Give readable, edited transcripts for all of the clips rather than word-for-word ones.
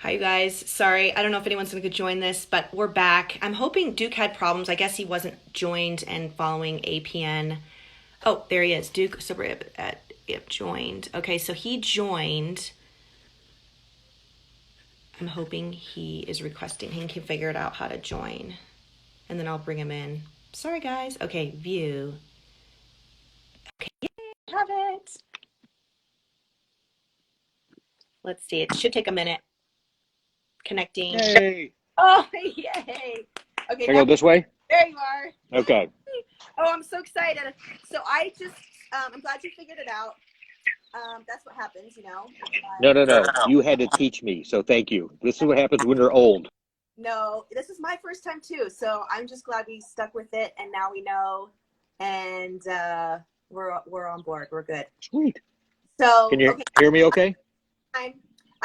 Hi, you guys. Sorry, I don't know if anyone's going to join this, but we're back. I'm hoping Duke had problems. I guess he wasn't joined and following APN. Oh, there he is. Duke Sober Ip joined. Okay, so he joined. I'm hoping he is requesting. He can figure it out how to join, and then I'll bring him in. Sorry, guys. Okay, view. Okay, yay, have it. Let's see. It should take a minute. Connecting. Yay! Oh, yay. Okay, Should I now go this way? there you are. Okay. Oh, I'm so excited. So I just, I'm glad you figured it out. That's what happens, you know. No, no, no. You had to teach me, so thank you. This is what happens when you're old. No, this is my first time too. So I'm just glad we stuck with it, and now we know, and we're on board. We're good. Sweet. So Can you okay, hear me okay? I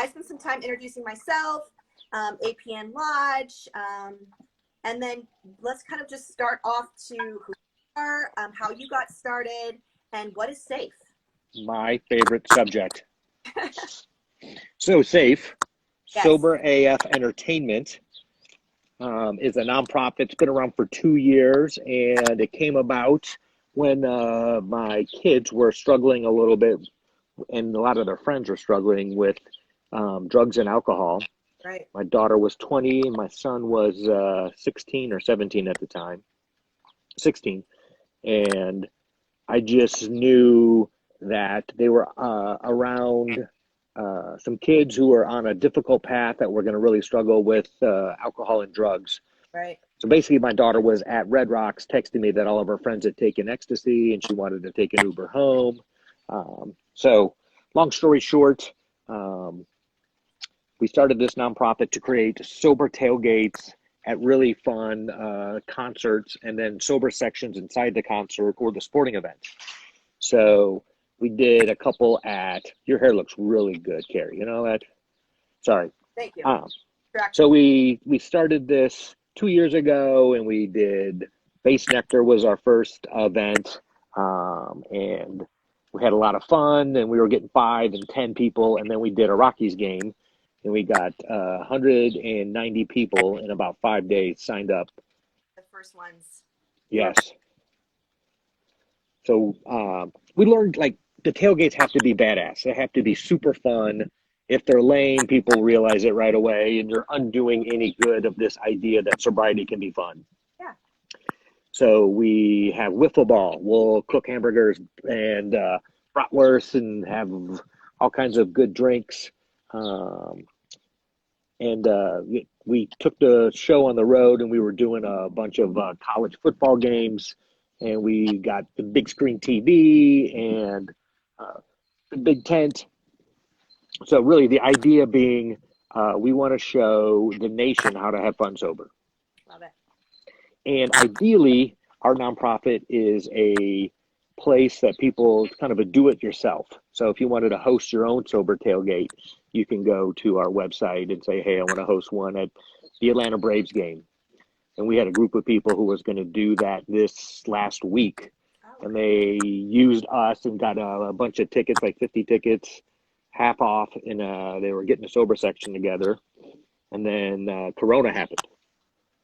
spent some time introducing myself, APN Lodge, and then let's kind of just start off to who you are, how you got started, and what is SAFE. My favorite subject. So S.A.F.E, Yes. Sober AF Entertainment, is a nonprofit. It's been around for 2 years, and it came about when my kids were struggling a little bit, and a lot of their friends were struggling with drugs and alcohol. Right. My daughter was 20, and my son was 16 or 17 at the time. 16. And I just knew that they were around some kids who were on a difficult path that were going to really struggle with alcohol and drugs. Right. So basically, my daughter was at Red Rocks texting me that all of her friends had taken ecstasy and she wanted to take an Uber home. So, long story short, um, we started this nonprofit to create sober tailgates at really fun concerts and then sober sections inside the concert or the sporting events. So we did a couple at, your hair looks really good, Karrie. You know that? Sorry. Thank you. Um, so we started this 2 years ago, and we did Base Nectar was our first event, and we had a lot of fun, and we were getting 5 and 10 people, and then we did a Rockies game, and we got 190 people in about 5 days signed up. The first ones. Yes. So we learned like the tailgates have to be badass. They have to be super fun. If they're lame, people realize it right away, and you're undoing any good of this idea that sobriety can be fun. Yeah. So we have wiffle ball. We'll cook hamburgers and bratwurst and have all kinds of good drinks. And we took the show on the road, and we were doing a bunch of college football games, and we got the big screen TV and the big tent. So really, the idea being, we want to show the nation how to have fun sober. Love it. And ideally, our nonprofit is a place that people kind of a do it yourself. So if you wanted to host your own sober tailgate, you can go to our website and say, hey, I want to host one at the Atlanta Braves game. And we had a group of people who was going to do that this last week. And they used us and got a bunch of tickets, like 50 tickets, half off. And they were getting a sober section together. And then Corona happened.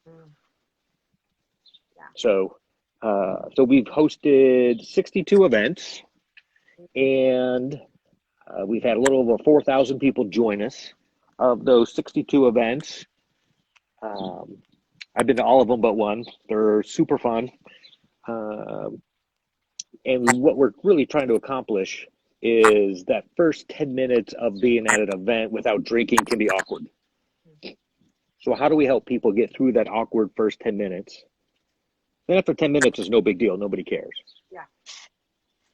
Mm. Yeah. So we've hosted 62 events, and we've had a little over 4,000 people join us. Of those 62 events, I've been to all of them but one. They're super fun. And what we're really trying to accomplish is that first 10 minutes of being at an event without drinking can be awkward. So how do we help people get through that awkward first 10 minutes? Then after 10 minutes is no big deal. Nobody cares. Yeah.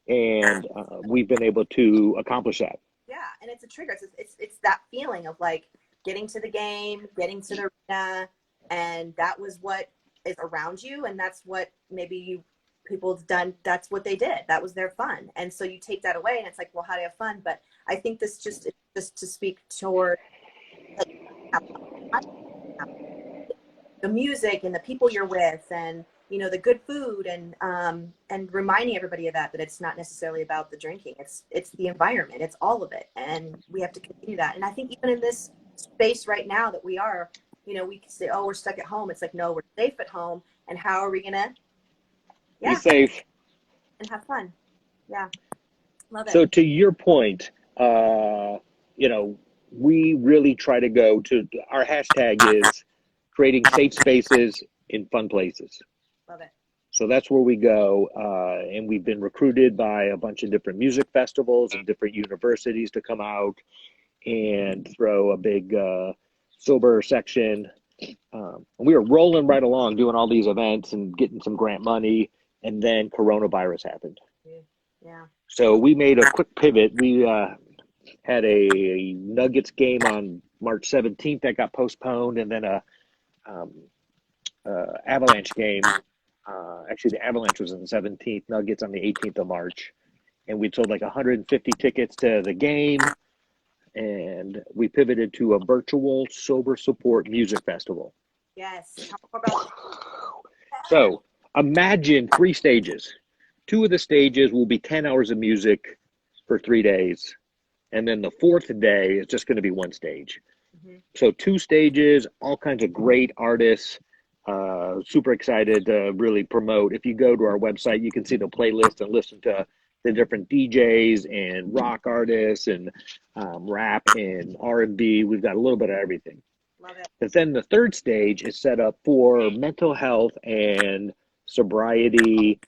And we've been able to accomplish that. Yeah, and it's a trigger. It's that feeling of like getting to the game, getting to the arena, and that was what is around you, and that's what maybe people have done. That's what they did. That was their fun, and so you take that away, and it's like, well, how do you have fun? But I think this just to speak toward like, the music and the people you're with, and you know the good food, and reminding everybody of that it's not necessarily about the drinking. It's the environment. It's all of it, and we have to continue that. And I think even in this space right now that we are, we can say, oh, we're stuck at home. It's like, no, we're safe at home. And how are we going to, be safe and have fun? Yeah. Love it. So to your point, we really try to go to, our hashtag is creating safe spaces in fun places. Love it. So that's where we go. And we've been recruited by a bunch of different music festivals and different universities to come out and throw a big sober section. And we were rolling right along doing all these events and getting some grant money. And then coronavirus happened. Yeah. So we made a quick pivot. We had a Nuggets game on March 17th that got postponed, and then a Avalanche game. Actually, the Avalanche was on the 17th, Nuggets on the 18th of March. And we sold like 150 tickets to the game, and we pivoted to a virtual sober support music festival. Yes. How about So imagine 3 stages. 2 of the stages will be 10 hours of music for 3 days. And then the 4th day is just going to be 1 stage. Mm-hmm. So 2 stages, all kinds of great artists, super excited to really promote. If you go to our website, you can see the playlist and listen to the different DJs and rock artists and rap and R&B. We've got a little bit of everything. Love it. But then the 3rd stage is set up for mental health and sobriety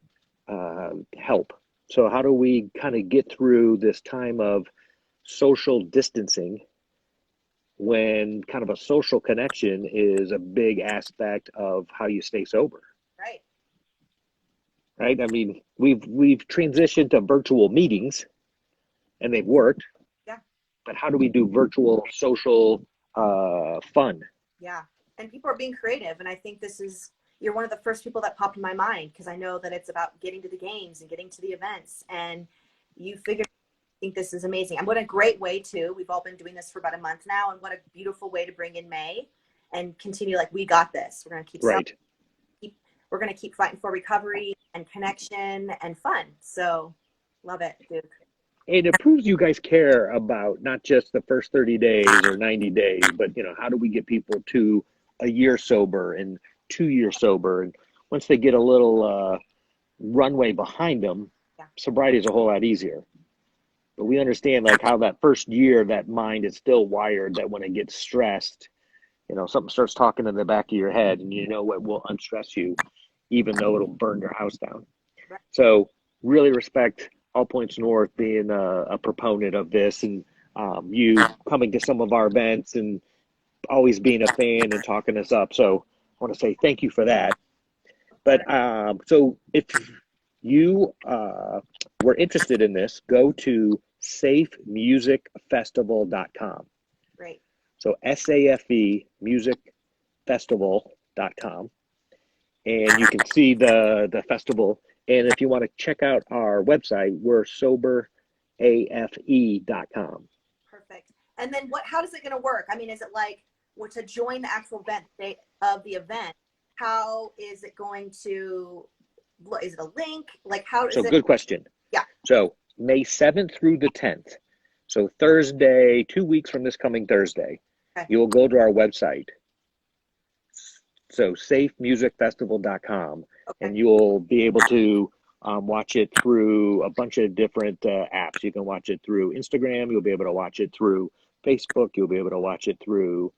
help. So how do we kind of get through this time of social distancing when kind of a social connection is a big aspect of how you stay sober? Right? I mean, we've transitioned to virtual meetings and they've worked. Yeah. But how do we do virtual social fun? Yeah. And people are being creative. And I think you're one of the first people that popped in my mind, because I know that it's about getting to the games and getting to the events. And you figured, I think this is amazing. And what a great way too. We've all been doing this for about a month now. And what a beautiful way to bring in May and continue, like, we got this. We're going to keep right. We're going to keep fighting for recovery and connection and fun. So love it, Duke. And it proves you guys care about not just the first 30 days or 90 days, but, how do we get people to a year sober and 2 years sober? And once they get a little runway behind them, sobriety is a whole lot easier. But we understand, like, how that first year, that mind is still wired, that when it gets stressed, something starts talking in the back of your head, and what will unstress you, even though it'll burn your house down. Right. So really respect All Points North being a proponent of this, and you coming to some of our events and always being a fan and talking us up. So I want to say thank you for that. But so if you were interested in this, go to safemusicfestival.com. Great. So S.A.F.E musicfestival.com. And you can see the festival. And if you want to check out our website, we're soberafe.com. Perfect. And then how is it going to work? I mean, is it like, to join the actual event date of the event, how is it going to, is it a link? Like, how is it? So good question. Yeah. So May 7th through the 10th. So Thursday, 2 weeks from this coming Thursday, you will go to our website. So safemusicfestival.com, and you'll be able to watch it through a bunch of different apps. You can watch it through Instagram. You'll be able to watch it through Facebook. You'll be able to watch it through.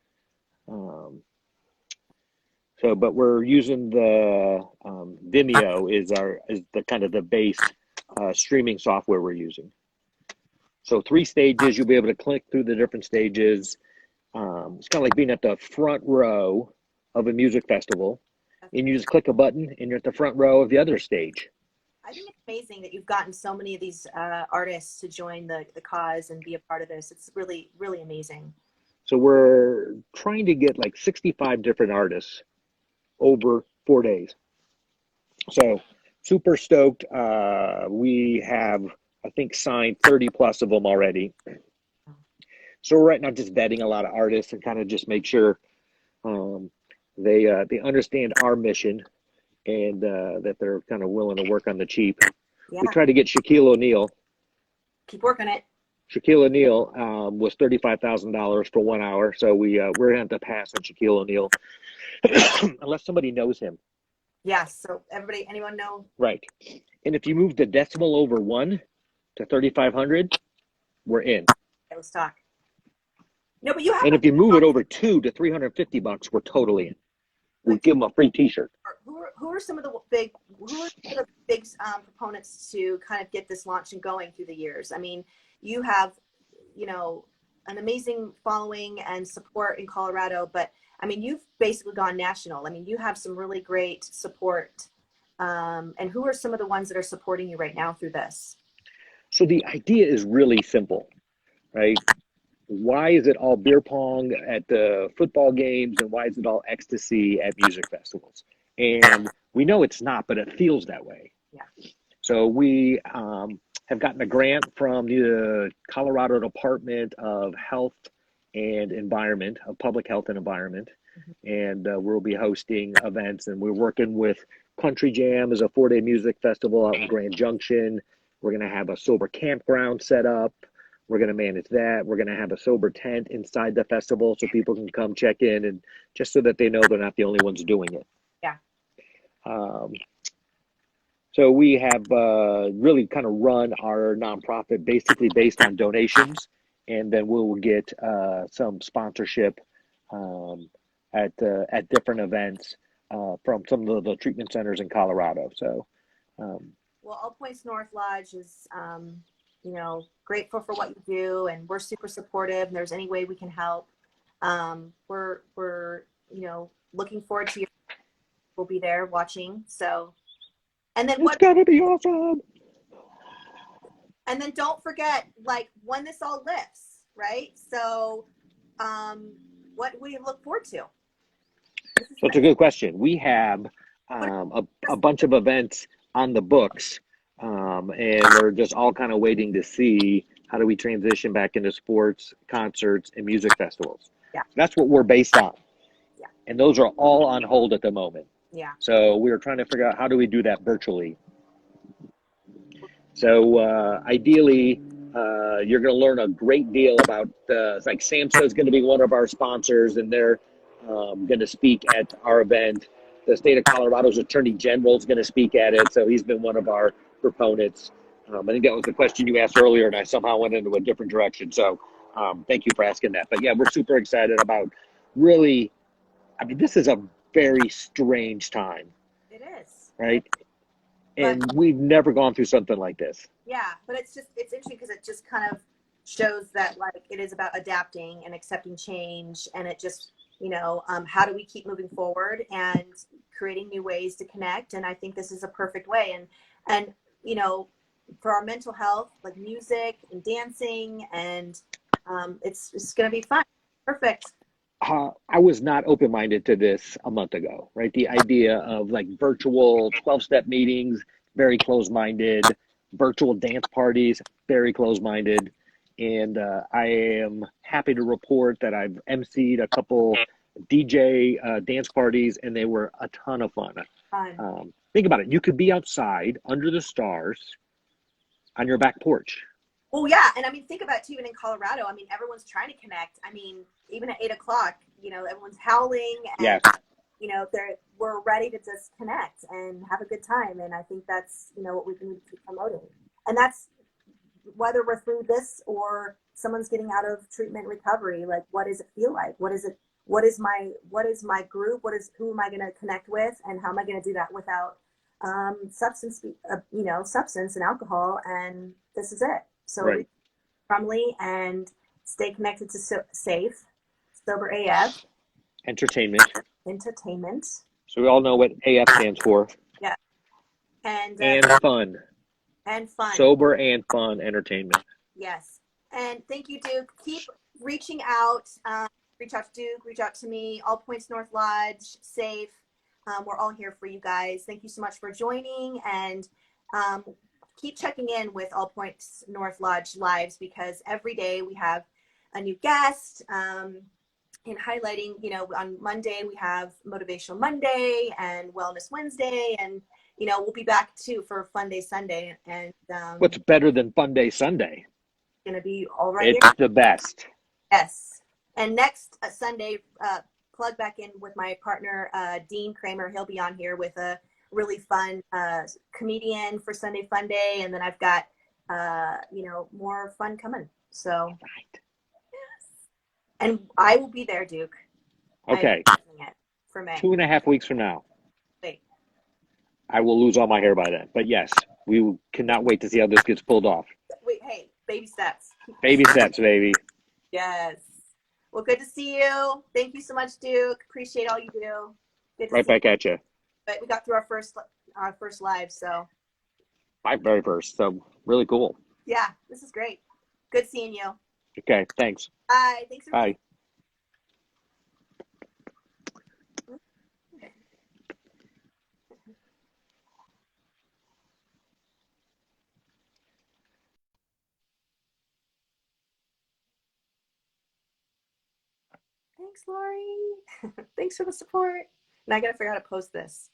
But we're using the Vimeo is the kind of the base streaming software we're using. So 3 stages. You'll be able to click through the different stages. It's kind of like being at the front row of a music festival, and you just click a button and you're at the front row of the other stage. I think it's amazing that you've gotten so many of these artists to join the cause and be a part of this. It's really, really amazing. So we're trying to get like 65 different artists over 4 days. So super stoked. We have, I think, signed 30 plus of them already. So we're right now just vetting a lot of artists and kind of just make sure they understand our mission and that they're kind of willing to work on the cheap. Yeah. We try to get Shaquille O'Neal. Keep working it. Shaquille O'Neal was $35,000 for 1 hour. So we're going to have to pass on Shaquille O'Neal unless somebody knows him. Yes. So everybody, anyone know? Right. And if you move the decimal over 1 to 3,500, we're in. Okay, let's talk. No, but you have. And if you move it over 2 to $350, we're totally in. We'll give them a free T-shirt. Who are some of the big proponents to kind of get this launch and going through the years? I mean, you have, an amazing following and support in Colorado, but I mean, you've basically gone national. I mean, you have some really great support. And who are some of the ones that are supporting you right now through this? So the idea is really simple, right? Why is it all beer pong at the football games, and why is it all ecstasy at music festivals? And we know it's not, but it feels that way. Yeah. So we have gotten a grant from the Colorado Department of Health and Environment, of Public Health and Environment, and we'll be hosting events. And we're working with Country Jam as a 4-day music festival out in Grand Junction. We're going to have a sober campground set up. We're going to manage that. We're going to have a sober tent inside the festival so people can come check in, and just so that they know they're not the only ones doing it. Yeah. So we have really kind of run our nonprofit basically based on donations, and then we'll get some sponsorship at different events from some of the treatment centers in Colorado. So, well, All Points North Lodge is, grateful for what you do, and we're super supportive. And there's any way we can help. We're looking forward to you. We'll be there watching. So, and then it's gonna be awesome. And then don't forget, when this all lifts, right? So, what do we look forward to? So it's a good question. We have a bunch of events on the books, and we're just all kind of waiting to see how do we transition back into sports, concerts, and music festivals. Yeah. That's what we're based on. Yeah. And those are all on hold at the moment. Yeah. So we're trying to figure out how do we do that virtually. So ideally, you're going to learn a great deal about, like SAMHSA is going to be one of our sponsors, and they're going to speak at our event. The state of Colorado's Attorney General is going to speak at it, so he's been one of our proponents. I think that was the question you asked earlier, and I somehow went into a different direction. So thank you for asking that. But yeah, we're super excited about really, I mean, this is a very strange time. It is. Right? And we've never gone through something like this. Yeah, but it's interesting because it just kind of shows that it is about adapting and accepting change, and it just, how do we keep moving forward and creating new ways to connect? And I think this is a perfect way. And for our mental health, like music and dancing, and it's going to be fun. Perfect. I was not open-minded to this a month ago, right? The idea of virtual 12-step meetings, very closed-minded, virtual dance parties, very closed-minded. And I am happy to report that I've emceed a couple DJ dance parties, and they were a ton of fun. Think about it. You could be outside under the stars on your back porch. Well, yeah. And I mean, think about it too, even in Colorado, I mean, everyone's trying to connect. I mean, even at 8:00, everyone's howling and, we're ready to just connect and have a good time. And I think that's, what we've been promoting. And that's whether we're through this or someone's getting out of treatment recovery, what does it feel like? What is my group? Who am I going to connect with? And how am I going to do that without substance and alcohol? And this is it. So right. Rumley, and stay connected to S.A.F E, Sober AF. Entertainment. So we all know what AF stands for. Yeah. And fun. And fun. Sober and fun entertainment. Yes. And thank you, Duke. Keep reaching out. Reach out to Duke. Reach out to me. All Points North Lodge. S.A.F E. We're all here for you guys. Thank you so much for joining. And keep checking in with All Points North Lodge lives, because every day we have a new guest, and highlighting, on Monday we have Motivational Monday and Wellness Wednesday, and we'll be back too for Fun Day Sunday. And what's better than Fun Day Sunday? Gonna be all right here. It's the best. Yes. And next Sunday, plug back in with my partner, Dean Kramer. He'll be on here with a really fun comedian for Sunday Fun Day. And then I've got, more fun coming. So, Right. and I will be there, Duke. Okay. I'm it for May. 2.5 weeks from now, Wait. I will lose all my hair by then. But yes, we cannot wait to see how this gets pulled off. Wait, hey, baby steps. Baby steps, baby. Yes. Well, good to see you. Thank you so much, Duke. Appreciate all you do. Good to Right see you. back at you. But we got through our first live, so My very first. So really cool. yeah, this is great. Good seeing you. Okay. Thanks. Bye. Thanks for Bye. Thanks, Lori. Thanks for the support. And I gotta figure out how to post this.